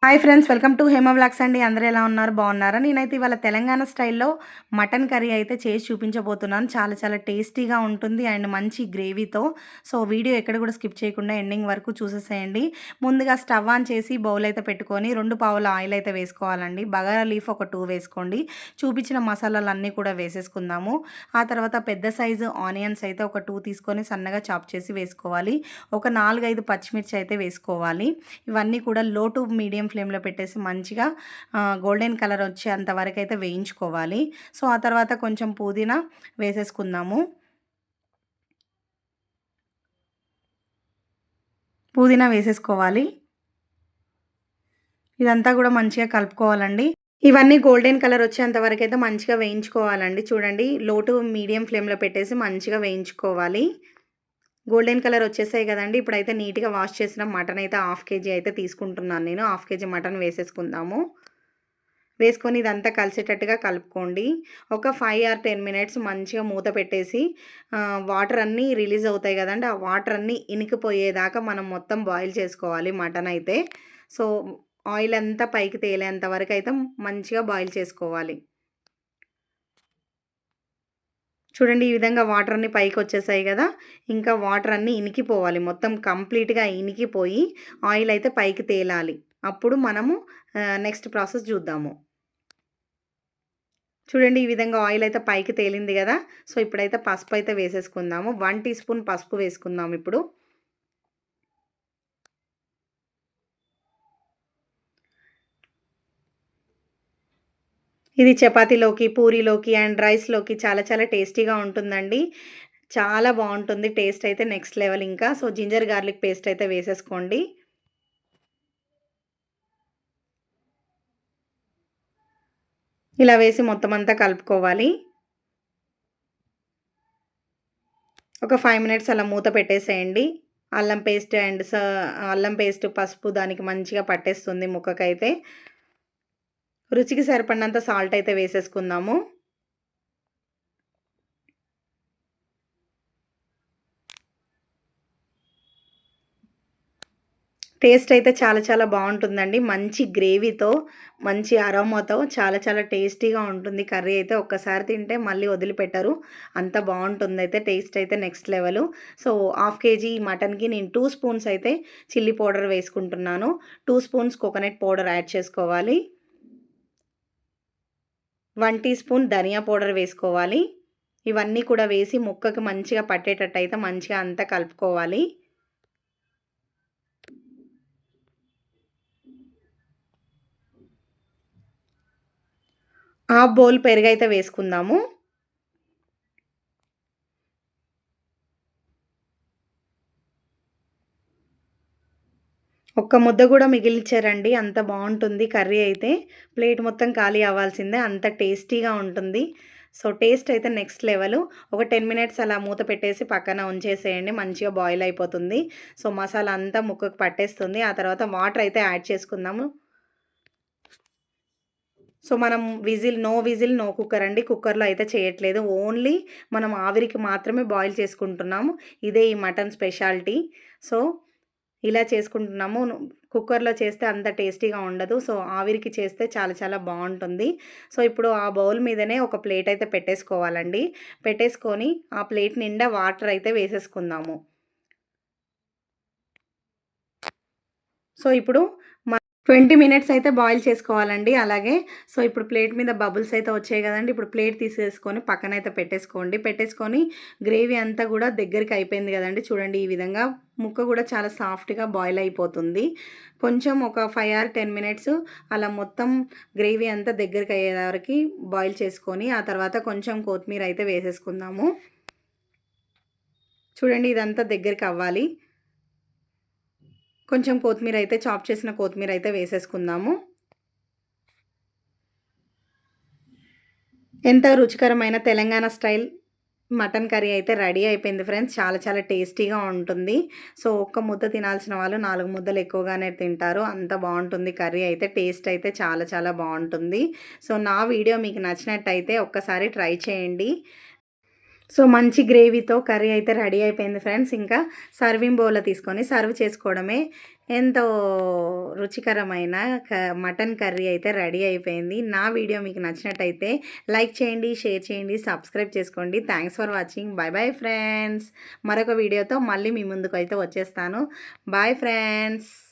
Hi friends, welcome to Hema vlogs అండి. అందరూ ఎలా ఉన్నారు? బాగున్నారా? నేనైతే ఇవాళ తెలంగాణ స్టైల్‌లో మటన్ కర్రీ అయితే చేసి చూపించబోతున్నాను. చాలా చాలా టేస్టీగా ఉంటుంది అండ్ మంచి గ్రేవీతో. సో వీడియో ఎక్కడ కూడా స్కిప్ చేయకుండా ఎండింగ్ వరకు చూసేసేయండి. ముందుగా స్టవ్ ఆన్ చేసి బౌల్ అయితే పెట్టుకొని 2 పావుల ఆయిల్ అయితే వేసుకోవాలండి. బగారా లీఫ్ ఒక 2 వేసుకోండి. చూపించిన మసాలాలన్నీ కూడా వేసేసుకుందాము. ఆ తర్వాత పెద్ద సైజు ఆనియన్స్ అయితే ఒక 2 తీసుకొని సన్నగా చాప్ చేసి వేసుకోవాలి. ఒక 4, 5 పచ్చిమిర్చి అయితే వేసుకోవాలి. ఇవన్నీ కూడా లో టు మీడియం ఫ్లేమ్లో పెట్టేసి మంచిగా గోల్డెన్ కలర్ వచ్చేంత వరకు అయితే వేయించుకోవాలి. సో ఆ తర్వాత కొంచెం పుదీనా వేసేసుకుందాము. పుదీనా వేసేసుకోవాలి. ఇదంతా కూడా మంచిగా కలుపుకోవాలండి. ఇవన్నీ గోల్డెన్ కలర్ వచ్చేంత వరకు అయితే మంచిగా వేయించుకోవాలండి. చూడండి, లో టు మీడియం ఫ్లేమ్లో పెట్టేసి మంచిగా వేయించుకోవాలి. గోల్డెన్ కలర్ వచ్చేసాయి కదండి. ఇప్పుడైతే నీట్గా వాష్ చేసిన మటన్ అయితే హాఫ్ కేజీ అయితే తీసుకుంటున్నాను నేను. హాఫ్ కేజీ మటన్ వేసేసుకుందాము. వేసుకొని ఇదంతా కలిసేటట్టుగా కలుపుకోండి. ఒక 5 ఆర్ 10 మినిట్స్ మంచిగా మూత పెట్టేసి వాటర్ అన్నీ రిలీజ్ అవుతాయి కదండి. ఆ వాటర్ అన్నీ ఇనికిపోయేదాకా మనం మొత్తం బాయిల్ చేసుకోవాలి మటన్ అయితే. సో ఆయిల్ అంతా పైకి తేలేంత వరకు అయితే మంచిగా బాయిల్ చేసుకోవాలి. చూడండి, ఈ విధంగా వాటర్ అన్నీ పైకొచ్చేసాయి గదా! ఇంకా వాటర్ అన్నీ ఇనికిపోవాలి. మొత్తం కంప్లీట్‌గా ఇనికిపోయి ఆయిల్ అయితే పైకి తేలాలి. అప్పుడు మనము నెక్స్ట్ ప్రాసెస్ జూద్దాము. చూడండి, ఈ విధంగా ఆయిల్ అయితే పైకి తేలింది గదా! సో ఇప్పుడైతే పసుపు అయితే వేసేసుకుందాము. 1 టీ స్పూన్ పసుపు వేసుకుందాం ఇప్పుడు. ఇది చపాతీలోకి, పూరీలోకి అండ్ రైస్‌లోకి చాలా చాలా టేస్టీగా ఉంటుందండి. చాలా బావుంటుంది. టేస్ట్ అయితే నెక్స్ట్ లెవెల్ ఇంకా. సో జింజర్ గార్లిక్ పేస్ట్ అయితే వేసేసుకోండి. ఇలా వేసి మొత్తం అంతా కలుపుకోవాలి. ఒక 5 మినిట్స్ అలా మూత పెట్టేసేయండి. అల్లం పేస్ట్ అండ్ అల్లం పేస్ట్, పసుపు దానికి మంచిగా పట్టేస్తుంది ముక్కకైతే. రుచికి సరిపడినంత సాల్ట్ అయితే వేసేసుకుందాము. టేస్ట్ అయితే చాలా చాలా బావుంటుందండి. మంచి గ్రేవీతో, మంచి అరోమాతో చాలా చాలా టేస్టీగా ఉంటుంది కర్రీ అయితే. ఒక్కసారి తింటే మళ్ళీ వదిలిపెట్టరు. అంత బావుంటుందయితే. టేస్ట్ అయితే next level. So half KG మటన్‌కి నేను 2 స్పూన్స్ అయితే చిల్లీ పౌడర్ వేసుకుంటున్నాను. 2 స్పూన్స్ కోకోనట్ పౌడర్ యాడ్ చేసుకోవాలి. 1 టీ స్పూన్ ధనియా పౌడర్ వేసుకోవాలి. ఇవన్నీ కూడా వేసి ముక్కకి మంచిగా పట్టేటట్టయితే మంచిగా అంతా కలుపుకోవాలి. హాఫ్ బౌల్ పెరుగైతే వేసుకుందాము. ఒక్క ముద్ద గూడా మిగిల్చారండి. అంత బావుంటుంది కర్రీ అయితే. ప్లేట్ మొత్తం ఖాళీ అవ్వాల్సిందే. అంత టేస్టీగా ఉంటుంది. సో టేస్ట్ అయితే నెక్స్ట్ లెవెలు. ఒక 10 మినిట్స్ అలా మూత పెట్టేసి పక్కన ఉంచేసేయండి. మంచిగా బాయిల్ అయిపోతుంది. సో మసాలా అంతా ముక్కకు పట్టేస్తుంది. ఆ తర్వాత వాటర్ అయితే యాడ్ చేసుకుందాము. సో మనం నో విజిల్, నో కుక్కర్ అండి. కుక్కర్‌లో అయితే చేయట్లేదు. ఓన్లీ మనం ఆవిరికి మాత్రమే బాయిల్ చేసుకుంటున్నాము. ఇదే ఈ మటన్ స్పెషాలిటీ. సో ఇలా చేసుకుంటున్నాము. కుక్కర్‌లో చేస్తే అంత టేస్టీగా ఉండదు. సో ఆవిరికి చేస్తే చాలా చాలా బావుంటుంది. సో ఇప్పుడు ఆ బౌల్ మీదనే ఒక ప్లేట్ అయితే పెట్టేసుకోవాలండి. పెట్టేసుకొని ఆ ప్లేట్ నిండా వాటర్ అయితే వేసేసుకుందాము. సో ఇప్పుడు 20 మినిట్స్ అయితే బాయిల్ చేసుకోవాలండి. అలాగే సో ఇప్పుడు ప్లేట్ మీద బబుల్స్ అయితే వచ్చాయి గదండీ! ఇప్పుడు ప్లేట్ తీసేసుకొని పక్కనైతే పెట్టేసుకోండి. పెట్టేసుకొని గ్రేవీ అంతా గూడా దగ్గరికి అయిపోయింది గదండీ! చూడండి, ఈ విధంగా ముక్క గూడా చాలా సాఫ్ట్‌గా బాయిల్ అయిపోతుంది. కొంచెం ఒక 5 ఆర్ 10 మినిట్స్ అలా మొత్తం గ్రేవీ అంతా దగ్గరికి అయ్యేవరకి బాయిల్ చేసుకొని, ఆ తర్వాత కొంచెం కొత్తిమీర అయితే వేసేసుకుందాము. చూడండి, ఇదంతా దగ్గరికి అవ్వాలి. కొంచెం కొత్తిమీర అయితే చాప్ చేసిన కొత్తిమీర అయితే వేసేసుకుందాము. ఎంతో రుచికరమైన తెలంగాణ స్టైల్ మటన్ కర్రీ అయితే రెడీ అయిపోయింది ఫ్రెండ్స్. చాలా చాలా టేస్టీగా ఉంటుంది. సో ఒక్క ముద్ద తినాల్సిన వాళ్ళు 4 ముద్దలు ఎక్కువగానే తింటారు. అంత బావుంటుంది కర్రీ అయితే. టేస్ట్ అయితే చాలా చాలా బావుంటుంది. సో నా వీడియో మీకు నచ్చినట్టయితే ఒక్కసారి ట్రై చేయండి. సో మంచి గ్రేవీతో కర్రీ అయితే రెడీ అయిపోయింది ఫ్రెండ్స్. ఇంకా సర్వింగ్ బౌల్‌లో తీసుకొని సర్వ్ చేసుకోవడమే. ఎంతో రుచికరమైన మటన్ కర్రీ అయితే రెడీ అయిపోయింది. నా వీడియో మీకు నచ్చినట్టయితే లైక్ చేయండి, షేర్ చేయండి, సబ్స్క్రైబ్ చేసుకోండి. Thanks for watching. Bye bye friends. మరొక వీడియోతో మళ్ళీ మీ ముందుకైతే వచ్చేస్తాను. Bye friends.